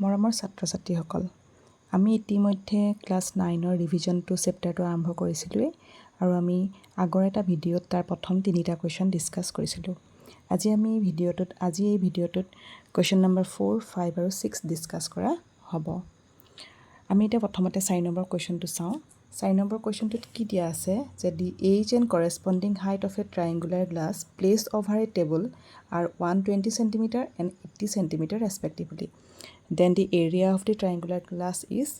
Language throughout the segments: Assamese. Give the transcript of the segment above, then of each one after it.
মৰমৰ ছাত্ৰ-ছাত্ৰীসকল, আমি ইতিমধ্যে ক্লাছ 9ৰ ৰিভিজন 2 চেপ্টাৰটো আৰম্ভ কৰিছিলোঁৱেই আৰু আমি আগৰ এটা ভিডিঅ'ত তাৰ প্ৰথম 3টা কুৱেশ্যন ডিছকাছ কৰিছিলোঁ। আজি এই ভিডিঅ'টোত কুৱেশ্যন নম্বৰ 4, 5 আৰু 6 ডিছকাছ কৰা হ'ব। আমি এতিয়া প্ৰথমতে 4 নম্বৰ কুৱেশ্যনটো চাওঁ। 4 নম্বৰ কুৱেশ্যনটোত কি দিয়া আছে যে the edge and corresponding height of a triangular glass placed over a table are 120 cm and 80 cm respectively. Then the area of the triangular glass is,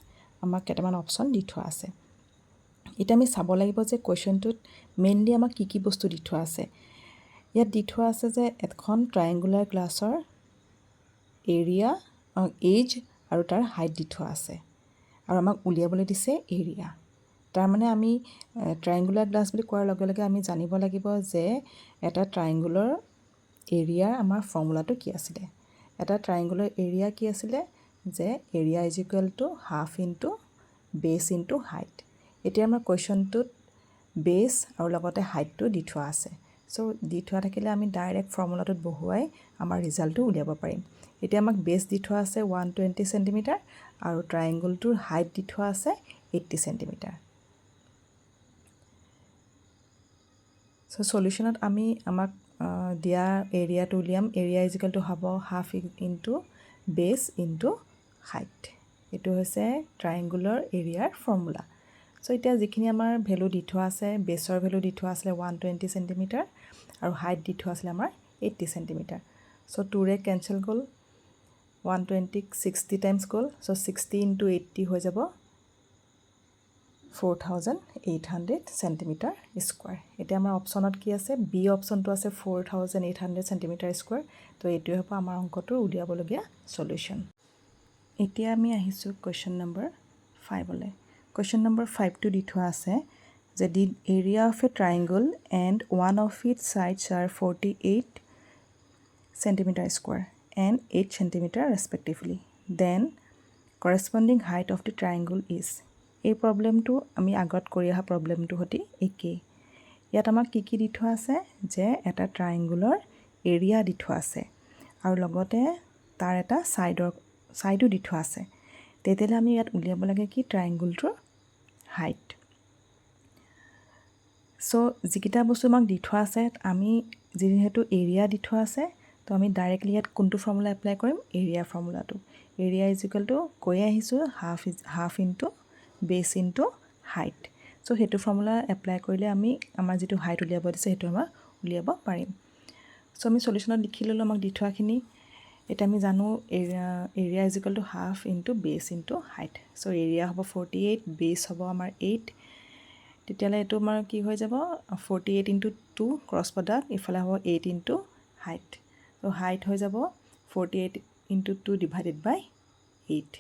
আমাক কেইটামান অপশ্যন দি থোৱা আছে। এতিয়া আমি চাব লাগিব যে কুৱেশ্যনটোত মেইনলি আমাক কি কি বস্তু দি থোৱা আছে। ইয়াত দি থোৱা আছে যে এখন ট্ৰাইংগুলাৰ গ্লাছৰ এৰিয়া, এজ আৰু তাৰ হাইট দি থোৱা আছে আৰু আমাক উলিয়াবলৈ দিছে এৰিয়া। তাৰমানে আমি ট্ৰাইংগুলাৰ গ্লাছ বুলি কোৱাৰ লগে লগে আমি জানিব লাগিব যে এটা ট্ৰাইংগুলাৰ এৰিয়াৰ আমাৰ ফৰ্মুলাটো কি আছিলে। এটা ট্ৰাইংগুলাৰ এৰিয়া কি আছিলে যে area is equal to half into base into height. এতিয়া আমাৰ কুৱেশ্যনটোত বেছ আৰু লগতে হাইটটো দি থোৱা আছে। চ' দি থোৱা থাকিলে আমি ডাইৰেক্ট ফৰ্মুলাটোত বহুৱাই আমাৰ ৰিজাল্টটো উলিয়াব পাৰিম। এতিয়া আমাক বেছ দি থোৱা আছে 120 cm আৰু ট্ৰাইংগলটোৰ হাইট দি থোৱা আছে 80 cm। চ' চলিউশ্যনত আমি আমাক দিয়া এৰিয়াটো উলিয়াম। এৰিয়া ইজ ইকুৱেল টু হ'ব half into base into height. এইটো হৈছে ট্ৰাইংগুলাৰ এৰিয়াৰ ফৰ্মুলা। চ' এতিয়া যিখিনি আমাৰ ভেলু দি থোৱা আছে, বেছৰ ভেলু দি থোৱা আছিলে 120 cm আৰু হাইট দি থোৱা আছিলে আমাৰ 80 cm। চ' 2ৰে কেঞ্চেল গ'ল, 120 60 টাইমছ গ'ল। চ' 60 ইনটু 80 হৈ যাব 4800 চেণ্টিমিটাৰ স্কুৱাৰ। এতিয়া আমাৰ অপশ্যনত কি আছে, বি অপশ্যনটো আছে 4800 চেণ্টিমিটাৰ স্কুৱাৰ। তো এইটোৱে হ'ব আমাৰ অংকটোৰ উলিয়াবলগীয়া চলিউশ্যন। এতিয়া আমি আহিছোঁ কুৱেশ্যন নম্বৰ 5লৈ। কুৱেশ্যন নম্বৰ 5টো দি থোৱা আছে যে the area of a triangle and one of its sides are 48 centimeter square and 8 centimeter respectively. Then corresponding height of the triangle is. এই প্ৰব্লেমটো আমি আগত কৰি অহা প্ৰব্লেমটোৰ সৈতে একেই। ইয়াত আমাক কি কি দি থোৱা আছে যে এটা ট্ৰাইংগুলৰ এৰিয়া দি থোৱা আছে আৰু লগতে তাৰ এটা ছাইডো দি থোৱা আছে। তেতিয়াহ'লে আমি ইয়াত উলিয়াব লাগে কি ট্ৰাইংগুলটোৰ হাইট। চ' যিকেইটা বস্তু আমাক দি থোৱা আছে, আমি যিহেতু এৰিয়া দি থোৱা আছে, তো আমি ডাইৰেক্টলি ইয়াত কোনটো ফৰ্মুলা এপ্লাই কৰিম, এৰিয়া ফৰ্মুলাটো। এৰিয়া ইজ ইকুৱেল টু কৈ আহিছোঁ half into base into height. So' সেইটো ফৰ্মুলা এপ্লাই কৰিলে আমি আমাৰ যিটো হাইট উলিয়াব দিছে সেইটো আমাৰ উলিয়াব পাৰিম। চ' আমি চলিউশ্যনত লিখি ল'লোঁ আমাক দি থোৱাখিনি। এতিয়া আমি জানো area is equal to half into base into height. So' area হ'ব 48, বেছ হ'ব আমাৰ 8। তেতিয়াহ'লে এইটো আমাৰ কি হৈ যাব 48 ইনটু 2 ক্ৰছ প্ৰডাক্ট, ইফালে হ'ব 8 ইনটু হাইট। ত' হাইট হৈ যাব 48 ইনটু 2 ডিভাইডেড বাই 8।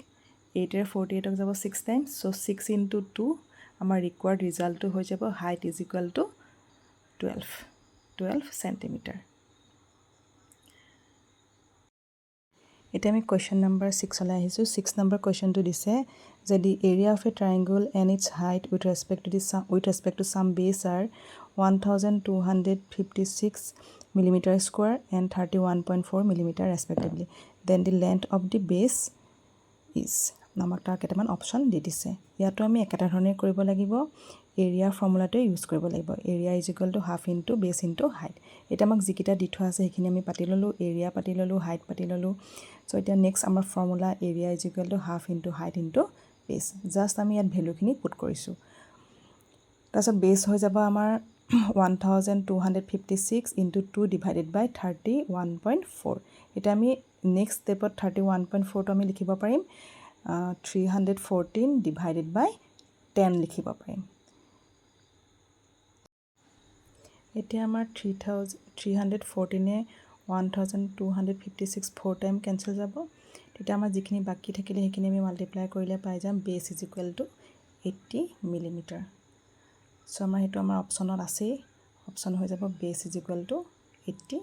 8ৰে 48ক যাব 6 টাইমছ। চ' 6 ইনটু 2 আমাৰ ৰিকুৱাৰ্ড ৰিজাল্টটো হৈ যাব height is equal two 12 centimetre. এতিয়া আমি কুৱেশ্যন নম্বৰ 6লৈ আহিছোঁ। 6 নম্বৰ কুৱেশ্যনটো দিছে যে the area of a triangle and its height with respect to some base are 1256 millimeter square and 31.4 millimeter respectively. Then the length of the base is. আমাক তাৰ কেইটামান অপশ্যন দি দিছে। ইয়াতো আমি একেটা ধৰণে কৰিব লাগিব, এৰিয়াৰ ফৰ্মুলাটোৱে ইউজ কৰিব লাগিব। Area is equal to half into base into height. এতিয়া আমাক যিকেইটা দি থোৱা আছে সেইখিনি আমি পাতি ল'লোঁ, এৰিয়া পাতি ল'লোঁ, হাইট পাতি ল'লোঁ। চ' এতিয়া নেক্সট আমাৰ formula area is equal to half into height into বেছ। জাষ্ট আমি ইয়াত ভেলুখিনি পুট কৰিছোঁ। তাৰপিছত বেছ হৈ যাব আমাৰ 1256 ইনটু 2 ডিভাইডেড বাই 31.4। এতিয়া আমি নেক্সট ষ্টেপত 31.4টো আমি লিখিব পাৰিম 314 ডিভাইডেড বাই 10 লিখিব পাৰিম। এতিয়া আমাৰ 314ে 1256 4 টাইম কেঞ্চেল যাব। তেতিয়া আমাৰ যিখিনি বাকী থাকিলে সেইখিনি আমি মাল্টিপ্লাই কৰিলে পাই যাম বেছ ইজ ইকুৱেল টু 80 মিলিমিটাৰ। চ' আমাৰ সেইটো আমাৰ অপশ্যনত আছেই। অপশ্যন হৈ যাব বেছ ইজ ইকুৱেল টু 80।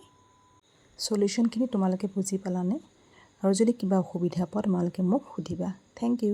চলিউশ্যনখিনি তোমালোকে বুজি পালানে? আৰু যদি কিবা অসুবিধা পোৱা তোমালোকে মোক সুধিবা। Thank U.